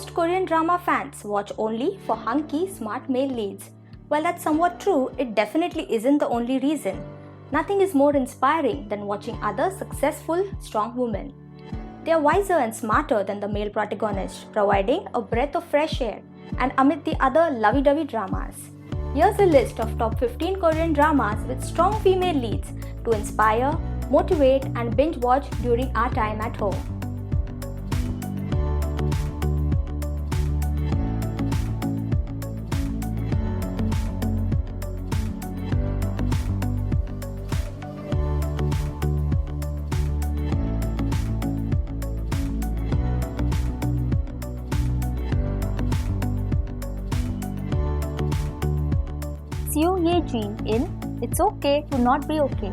Most Korean drama fans watch only for hunky, smart male leads. While that's somewhat true, it definitely isn't the only reason. Nothing is more inspiring than watching other successful, strong women. They are wiser and smarter than the male protagonist, providing a breath of fresh air and amid the other lovey-dovey dramas. Here's a list of top 15 Korean dramas with strong female leads to inspire, motivate and binge watch during our time at home. Seo Ye-ji in It's Okay to Not Be Okay.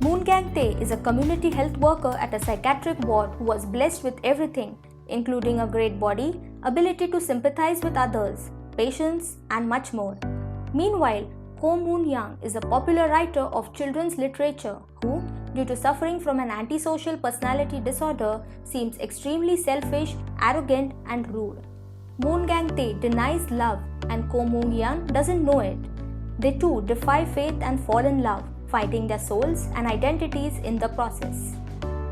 Moon Gang-tae is a community health worker at a psychiatric ward who was blessed with everything, including a great body, ability to sympathize with others, patience, and much more. Meanwhile, Ko Moon-young is a popular writer of children's literature who, due to suffering from an antisocial personality disorder, seems extremely selfish, arrogant, and rude. Moon Gang-tae denies love and Ko Moon-young doesn't know it. They too defy faith and fall in love, fighting their souls and identities in the process.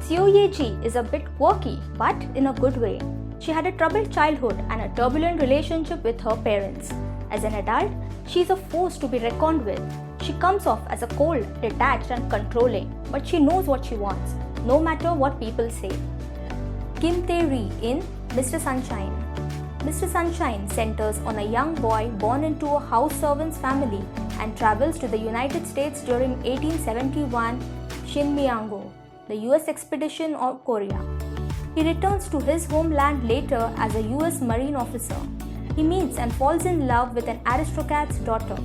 Seo Ye-ji is a bit quirky, but in a good way. She had a troubled childhood and a turbulent relationship with her parents. As an adult, she is a force to be reckoned with. She comes off as a cold, detached and controlling, but she knows what she wants, no matter what people say. Kim Tae-ri in Mr. Sunshine. Mr. Sunshine centers on a young boy born into a house servant's family and travels to the United States during 1871 Shinmyeongo, the US expedition of Korea. He returns to his homeland later as a US Marine officer. He meets and falls in love with an aristocrat's daughter.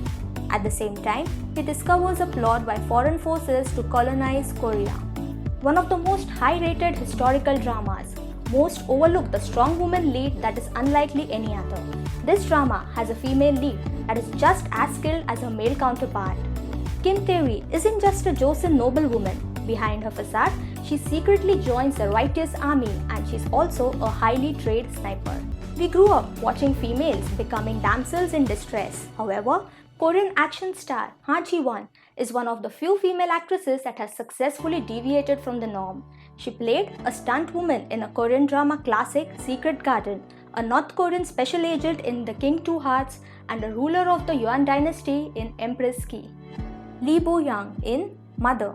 At the same time, he discovers a plot by foreign forces to colonize Korea. One of the most high-rated historical dramas, most overlook the strong woman lead that is unlikely any other. This drama has a female lead that is just as skilled as her male counterpart. Kim Tae-ri isn't just a Joseon noblewoman. Behind her facade, she secretly joins the righteous army and she's also a highly trained sniper. We grew up watching females becoming damsels in distress. However, Korean action star Ha Ji-won is one of the few female actresses that has successfully deviated from the norm. She played a stunt woman in a Korean drama classic Secret Garden, a North Korean special agent in The King Two Hearts, and a ruler of the Yuan dynasty in Empress Ki. Lee Bo-young in Mother.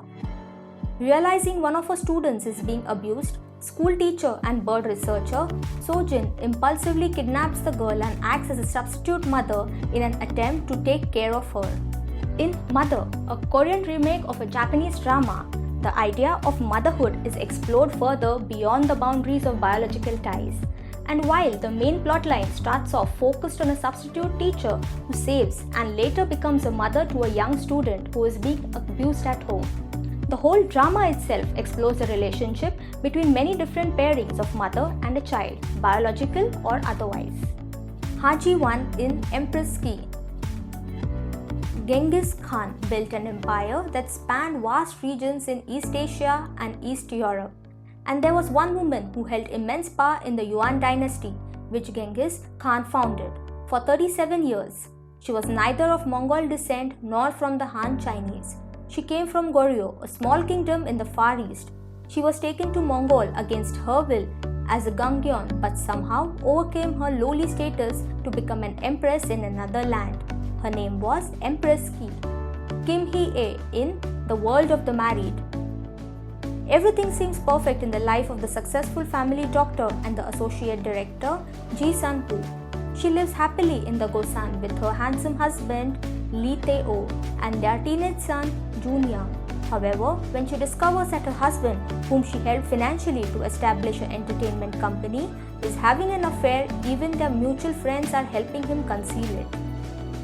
Realizing one of her students is being abused, school teacher and bird researcher So-jin impulsively kidnaps the girl and acts as a substitute mother in an attempt to take care of her. In Mother, a Korean remake of a Japanese drama, the idea of motherhood is explored further beyond the boundaries of biological ties. And while the main plotline starts off focused on a substitute teacher who saves and later becomes a mother to a young student who is being abused at home, the whole drama itself explores the relationship between many different pairings of mother and a child, biological or otherwise. Ha Ji-won in Empress Ki. Genghis Khan built an empire that spanned vast regions in East Asia and East Europe. And there was one woman who held immense power in the Yuan dynasty, which Genghis Khan founded. For 37 years, she was neither of Mongol descent nor from the Han Chinese. She came from Goryeo, a small kingdom in the Far East. She was taken to Mongol against her will as a Gangyeon, but somehow overcame her lowly status to become an empress in another land. Her name was Empress Ki. Kim Hee-ae in The World of the Married. Everything seems perfect in the life of the successful family doctor and the associate director, Ji Sun-woo. She lives happily in the Gosan with her handsome husband, Lee Tae-oh, and their teenage son, Joon-young. However, when she discovers that her husband, whom she helped financially to establish an entertainment company, is having an affair, even their mutual friends are helping him conceal it.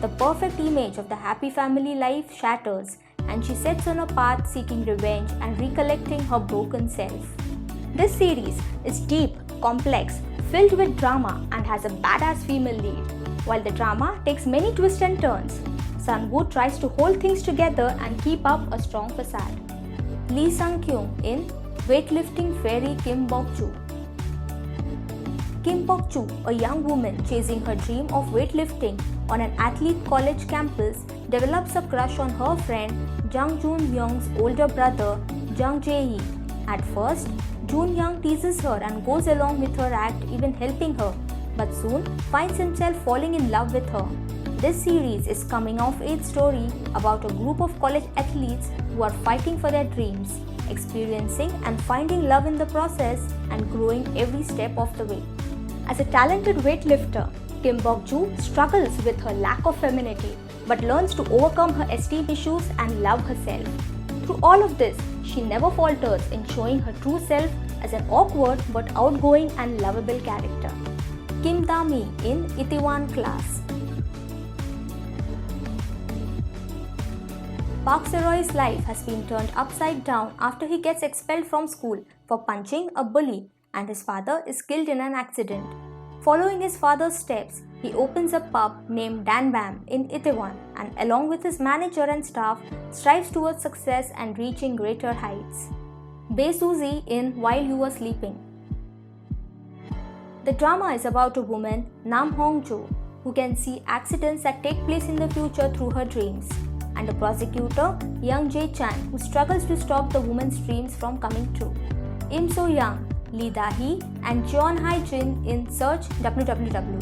The perfect image of the happy family life shatters, and she sets on a path seeking revenge and recollecting her broken self. This series is deep, complex, filled with drama, and has a badass female lead. While the drama takes many twists and turns, Sun-woo tries to hold things together and keep up a strong facade. Lee Sung-kyung in Weightlifting Fairy Kim Bok-joo. Kim Bok-joo, a young woman chasing her dream of weightlifting on an athlete college campus, develops a crush on her friend Jung Joon-young's older brother Jung Jae-hee. At first, Joon-young teases her and goes along with her act, even helping her, but soon finds himself falling in love with her. This series is coming-of-age story about a group of college athletes who are fighting for their dreams, experiencing and finding love in the process, and growing every step of the way. As a talented weightlifter, Kim Bok-joo struggles with her lack of femininity but learns to overcome her esteem issues and love herself. Through all of this, she never falters in showing her true self as an awkward but outgoing and lovable character. Kim Da-mi in Itaewon Class. Park Se-roy's life has been turned upside down after he gets expelled from school for punching a bully, and his father is killed in an accident. Following his father's steps, he opens a pub named Dan Bam in Itaewon and along with his manager and staff strives towards success and reaching greater heights. Bae Suzy in While You Were Sleeping. The drama is about a woman, Nam Hong-jo, who can see accidents that take place in the future through her dreams, and a prosecutor, Young Jae-chan, who struggles to stop the woman's dreams from coming true. Im So-young, Lee Da-hee, and Jeon Hae-jin in Search WWW.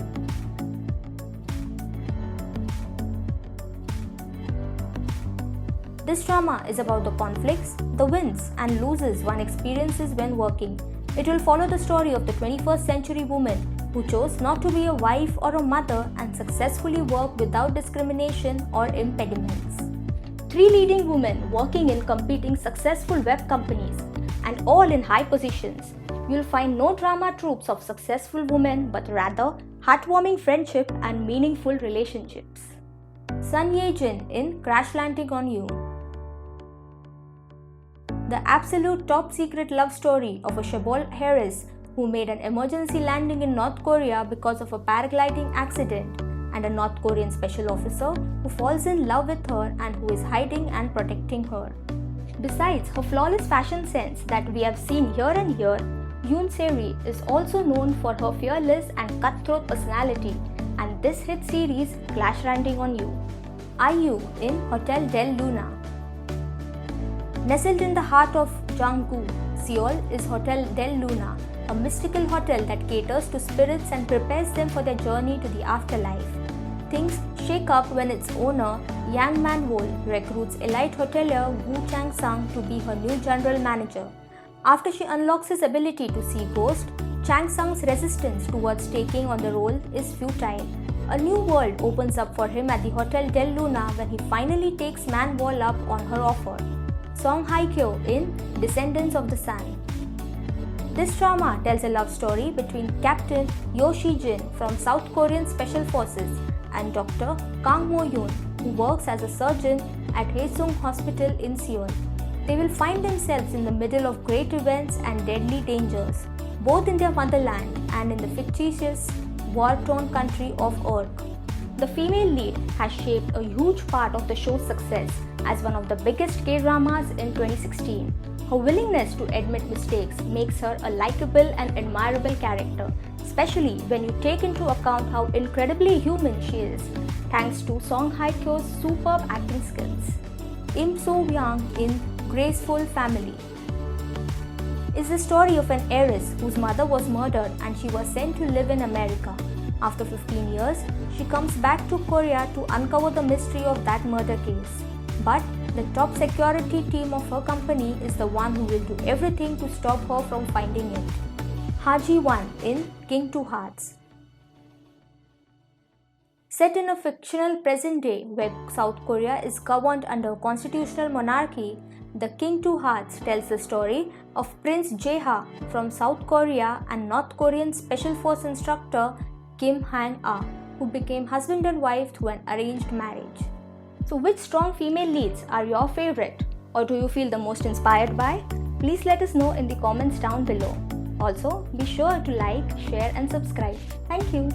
This drama is about the conflicts, the wins and losses one experiences when working. It will follow the story of the 21st century woman who chose not to be a wife or a mother and successfully work without discrimination or impediments. 3 leading women working in competing successful web companies and all in high positions. You'll find no drama tropes of successful women but rather heartwarming friendship and meaningful relationships. Sun Ye-jin in Crash Landing on You. The absolute top secret love story of a Shabol heiress who made an emergency landing in North Korea because of a paragliding accident, and a North Korean special officer who falls in love with her and who is hiding and protecting her. Besides her flawless fashion sense that we have seen here and here, Yoon Se-ri is also known for her fearless and cutthroat personality, and this hit series Crash Landing on You. IU in Hotel Del Luna. Nestled in the heart of Janggu, Seoul is Hotel Del Luna, a mystical hotel that caters to spirits and prepares them for their journey to the afterlife. Things shake up when its owner, Yang Man-wol, recruits elite hotelier Woo Chang-sang to be her new general manager. After she unlocks his ability to see ghosts, Chang-sang's resistance towards taking on the role is futile. A new world opens up for him at the Hotel Del Luna when he finally takes Man-wol up on her offer. Song Hye-kyo in Descendants of the Sun. This drama tells a love story between Captain Yo Si-jin from South Korean Special Forces and Dr. Kang Mo-yoon, who works as a surgeon at Haesung Hospital in Seoul. They will find themselves in the middle of great events and deadly dangers, both in their motherland and in the fictitious, war-torn country of Urk. The female lead has shaped a huge part of the show's success as one of the biggest K-dramas in 2016. Her willingness to admit mistakes makes her a likable and admirable character, especially when you take into account how incredibly human she is, thanks to Song Hye-kyo's superb acting skills. Im So-young in Graceful Family is the story of an heiress whose mother was murdered and she was sent to live in America. After 15 years, she comes back to Korea to uncover the mystery of that murder case. But the top security team of her company is the one who will do everything to stop her from finding it. Ha Ji-won in King Two Hearts. Set in a fictional present day where South Korea is governed under a constitutional monarchy, The King Two Hearts tells the story of Prince Jae-ha from South Korea and North Korean Special Force instructor Kim Han-ah, who became husband and wife through an arranged marriage. So which strong female leads are your favorite, or do you feel the most inspired by? Please let us know in the comments down below. Also, be sure to like, share and subscribe. Thank you.